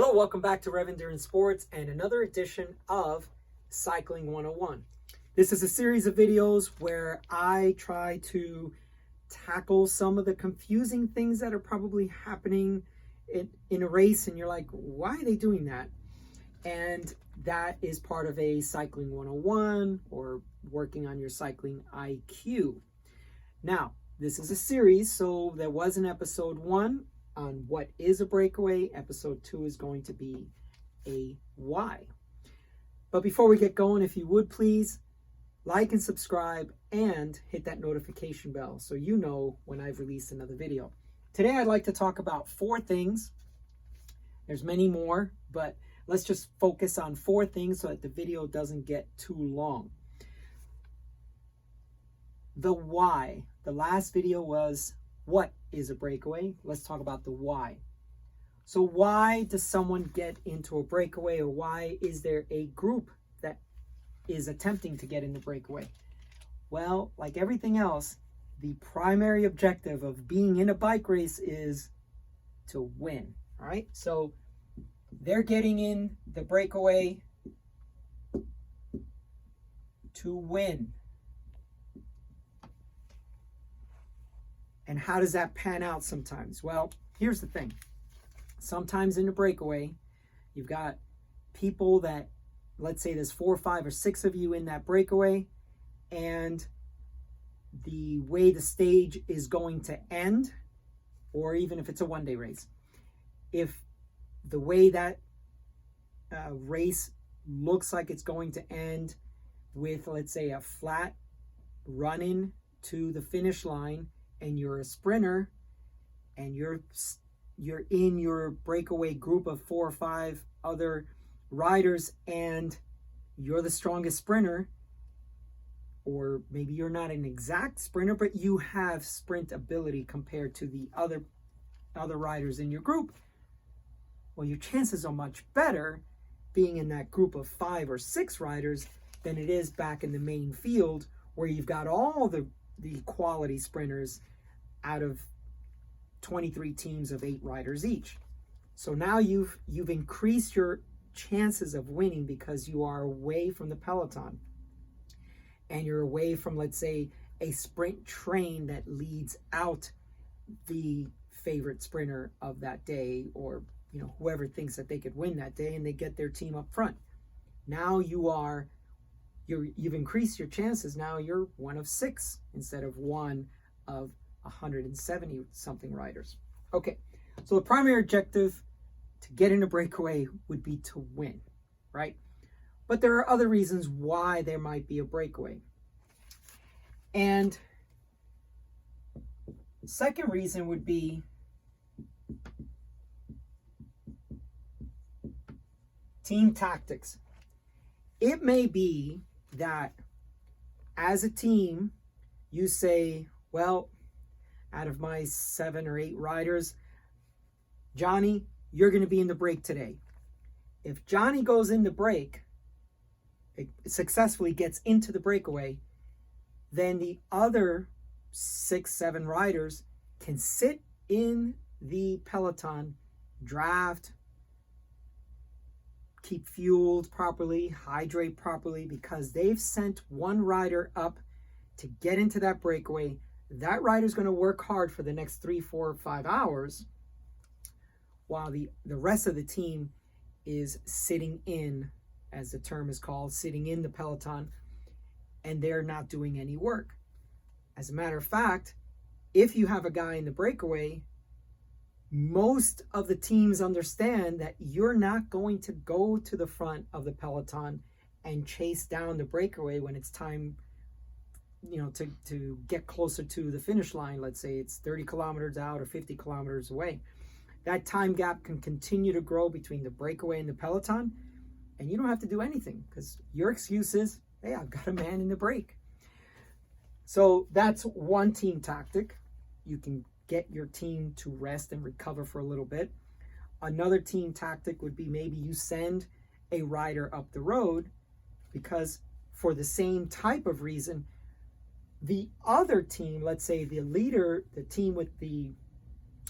Hello, welcome back to Rev Endurance Sports and another edition of Cycling 101. This is a series of videos where I try to tackle some of the confusing things that are probably happening in a race, and you're like, why are they doing that? And that is part of a Cycling 101 or working on your cycling IQ. Now, this is a series, so there was an episode 1 on what is a breakaway. Episode 2 is going to be a why. But before we get going, if you would please like and subscribe and hit that notification bell so you know when I've released another video. Today I'd like to talk about 4 things. There's many more, but let's just focus on 4 things so that the video doesn't get too long. The why. The last video was what is a breakaway? Let's talk about the why. So why does someone get into a breakaway, or why is there a group that is attempting to get in the breakaway? Well, like everything else, the primary objective of being in a bike race is to win, all right? So they're getting in the breakaway to win. And how does that pan out sometimes? Well, here's the thing. Sometimes in the breakaway, you've got people that, let's say there's 4, 5, or 6 of you in that breakaway, and the way the stage is going to end, or even if it's a one-day race, if the way that race looks like it's going to end with, let's say, a flat run-in to the finish line, and you're a sprinter, and you're in your breakaway group of 4 or 5 other riders, and you're the strongest sprinter, or maybe you're not an exact sprinter, but you have sprint ability compared to the other riders in your group, well, your chances are much better being in that group of 5 or 6 riders than it is back in the main field where you've got all the quality sprinters out of 23 teams of 8 riders each. So now you've increased your chances of winning because you are away from the peloton, and you're away from, let's say, a sprint train that leads out the favorite sprinter of that day, or whoever thinks that they could win that day, and they get their team up front. Now you've increased your chances. Now you're one of 6 instead of one of 170 something riders. Okay, so the primary objective to get in a breakaway would be to win, right? But there are other reasons why there might be a breakaway. And the second reason would be team tactics. It may be that as a team, you say, well, out of my 7 or 8 riders, Johnny, you're going to be in the break today. If Johnny goes in the break, successfully gets into the breakaway, then the other 6, 7 riders can sit in the peloton, draft, keep fueled properly, hydrate properly, because they've sent one rider up to get into that breakaway. That rider's going to work hard for the next 3, 4, 5 hours, while the rest of the team is sitting in, as the term is called, sitting in the peloton, and they're not doing any work. As a matter of fact, if you have a guy in the breakaway, most of the teams understand that you're not going to go to the front of the peloton and chase down the breakaway when it's time, to get closer to the finish line. Let's say it's 30 kilometers out or 50 kilometers away. That time gap can continue to grow between the breakaway and the peloton, and you don't have to do anything because your excuse is, hey, I've got a man in the break. So that's one team tactic. You can get your team to rest and recover for a little bit. Another team tactic would be maybe you send a rider up the road because for the same type of reason, the other team, let's say the leader, the team with the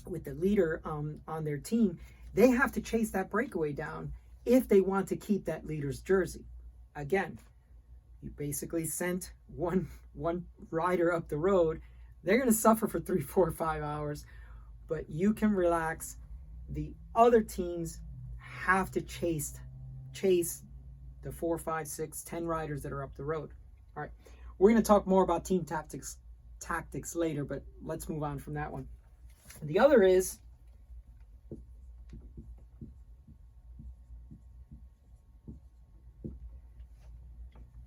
leader on their team They have to chase that breakaway down if they want to keep that leader's jersey. Again, you basically sent one rider up the road. They're going to suffer for 3, 4, 5 hours, but you can relax. The other teams have to chase the 4, 5, 6, 10 riders that are up the road. All right, we're going to talk more about team tactics later, but let's move on from that one. The other is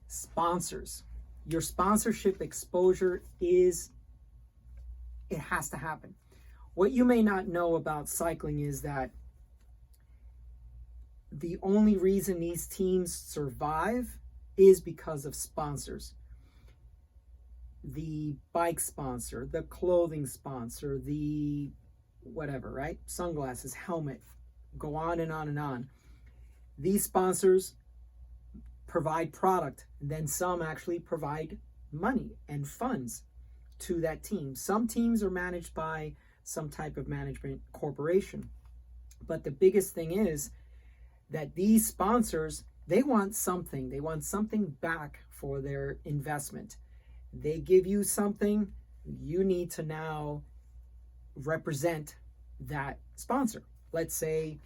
sponsors. Your sponsorship exposure it has to happen. What you may not know about cycling is that the only reason these teams survive is because of sponsors. The bike sponsor, the clothing sponsor, the whatever, right? Sunglasses, helmet, go on and on and on. These sponsors provide product, and then some actually provide money and funds to that team. Some teams are managed by some type of management corporation. But the biggest thing is that these sponsors, they want something. They want something back for their investment. They give you something, you need to now represent that sponsor. Let's say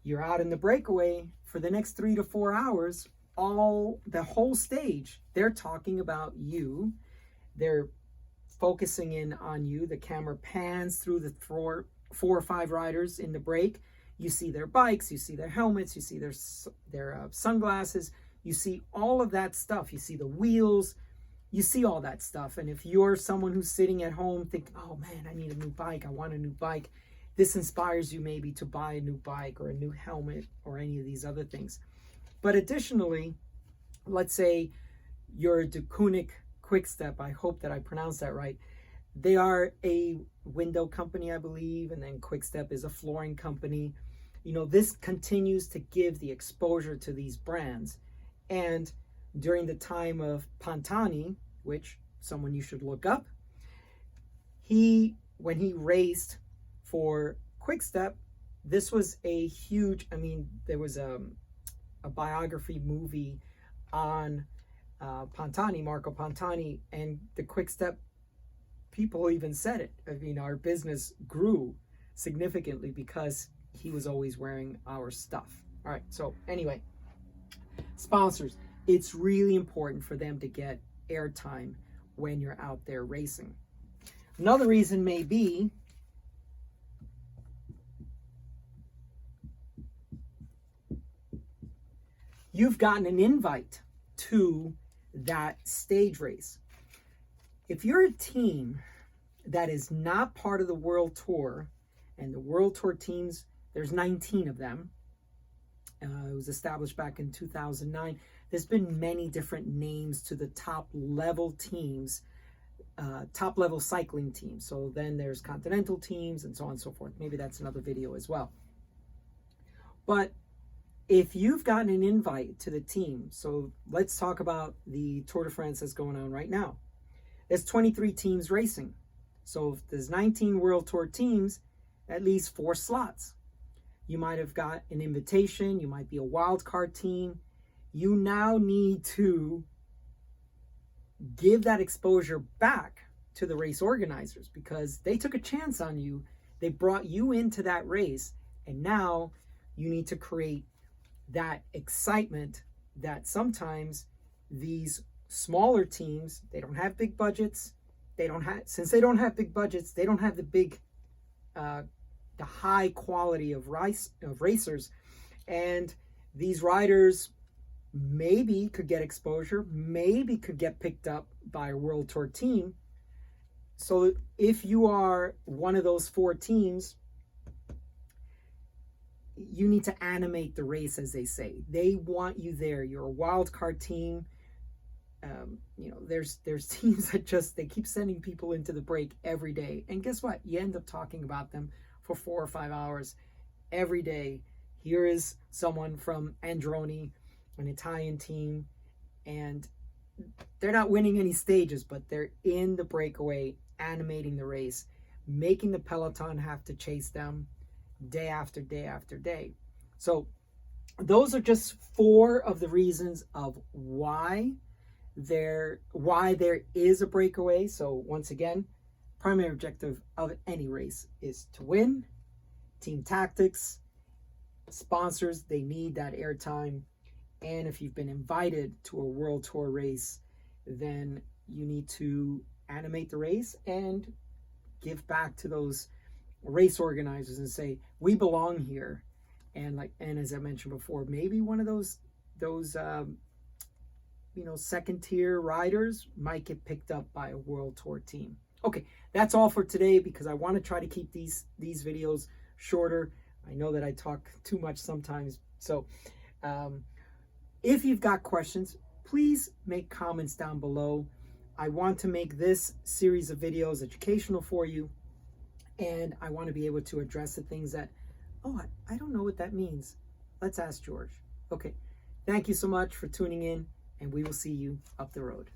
you're out in the breakaway for the next 3 to 4 hours, the whole stage, they're talking about you. They're focusing in on you. The camera pans through the four or five riders in the break. You see their bikes, you see their helmets, you see their sunglasses, you see all of that stuff. You see the wheels, you see all that stuff. And if you're someone who's sitting at home thinking, oh man, I need a new bike, I want a new bike, this inspires you maybe to buy a new bike or a new helmet or any of these other things. But additionally, let's say you're a Deceuninck Quickstep, I hope that I pronounced that right. They are a window company, I believe, and then Quickstep is a flooring company. You know, this continues to give the exposure to these brands. And during the time of Pantani, which someone you should look up, when he raced for Quickstep, this was a huge, there was a biography movie on Pantani, Marco Pantani, and the Quickstep people even said it. Our business grew significantly because he was always wearing our stuff. All right, so anyway, sponsors, it's really important for them to get airtime when you're out there racing. Another reason may be you've gotten an invite to that stage race. If you're a team that is not part of the World Tour, and the World Tour teams, there's 19 of them. It was established back in 2009. There's been many different names to the top level teams, top level cycling teams. So then there's continental teams and so on and so forth. Maybe that's another video as well. But if you've gotten an invite to the team, so let's talk about the Tour de France that's going on right now. There's 23 teams racing. So if there's 19 World Tour teams, at least 4 slots. You might have got an invitation. You might be a wild card team. You now need to give that exposure back to the race organizers because they took a chance on you. They brought you into that race, and now you need to create that excitement that sometimes these smaller teams, they don't have big budgets. Since they don't have big budgets, they don't have the high quality of racers, and these riders maybe could get exposure, maybe could get picked up by a World Tour team. So if you are one of those 4 teams, you need to animate the race, as they say. They want you there. You're a wild card team. There's teams that they keep sending people into the break every day. And guess what? You end up talking about them for 4 or 5 hours every day. Here is someone from Androni, an Italian team, and they're not winning any stages, but they're in the breakaway, animating the race, making the peloton have to chase them. day after day after day. So those are just 4 of the reasons of why there is a breakaway. So once again, primary objective of any race is to win. Team tactics, sponsors, they need that airtime. And if you've been invited to a world tour race, then you need to animate the race and give back to those race organizers and say, we belong here. And as I mentioned before, maybe one of those second tier riders might get picked up by a world tour team. Okay, that's all for today, because I want to try to keep these videos shorter. I know that I talk too much sometimes. So if you've got questions, please make comments down below. I want to make this series of videos educational for you, and I want to be able to address the things that, oh, I don't know what that means. Let's ask George. Okay, thank you so much for tuning in, and we will see you up the road.